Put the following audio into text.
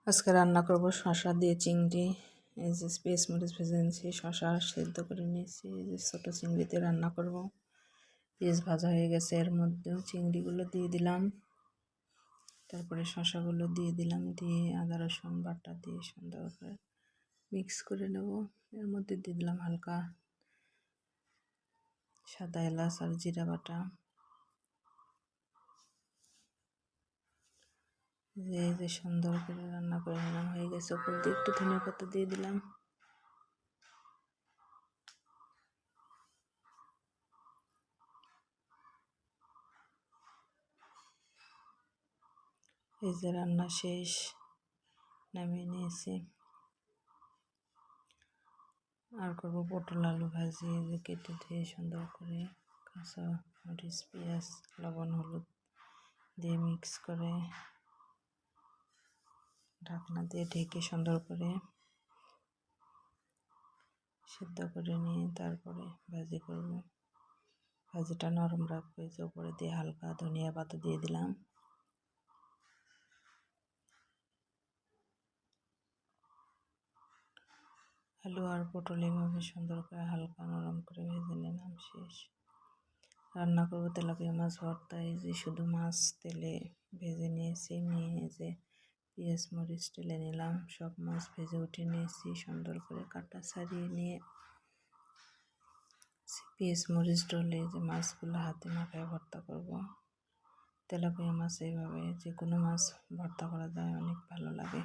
আজকে রান্না করব শসা দিয়ে চিংড়ি। এই যে পেঁয়াজ মরিচ ভেজে নিয়েছি, শসা সেদ্ধ করে নিয়েছি। এই যে ছোটো চিংড়িতে রান্না করব। পেঁয়াজ ভাজা হয়ে গেছে, এর মধ্যেও চিংড়িগুলো দিয়ে দিলাম, তারপরে শসাগুলো দিয়ে দিলাম, দিয়ে আদা রসুন বাটা দিয়ে সুন্দর করে মিক্স করে নেব। এর মধ্যে দিয়ে দিলাম হালকা সাদা এলাচ আর জিরা বাটা। যে সুন্দর করে রান্না করে নিলাম, হয়ে গেছে। উপর দিয়ে একটু ধনিয়া পাতা দিয়ে দিলাম। এই যে রান্না শেষ, নামিয়ে নিয়েছি। আর করবো পটল আলু ভাজি। যে কেটে ধুয়ে সুন্দর করে কাঁচা মরিচ পেঁয়াজ লবণ হলুদ দিয়ে মিক্স করে ঢাকনা দিয়ে ঢেকে সুন্দর করে সিদ্ধ করে নিয়ে তারপরে ভাজি করব। ভাজিটা নরম রাখবো। যে উপরে দিয়ে হালকা ধনিয়া পাতা দিয়ে দিলাম। আলু আর পটল এভাবে সুন্দর করে হালকা নরম করে ভেজে নিলাম। শেষ। রান্না করবো তেলাপিয়া মাছ ভর্তা। এই যে শুধু মাছ তেলে ভেজে নিয়েছি, নিয়ে যে পেঁয়াজ মরিচ টেলে নিলাম, সব মাছ ভেজে উঠে নিয়েছি। সুন্দর করে কাটা ছাড়িয়ে নিয়ে পেঁয়াজ মরিচ ডলে যে মাছগুলো হাতে মাখায় ভর্তা করব। তেলাপিয়া মাছ এইভাবে যে কোনো মাছ ভর্তা করা যায়, অনেক ভালো লাগে।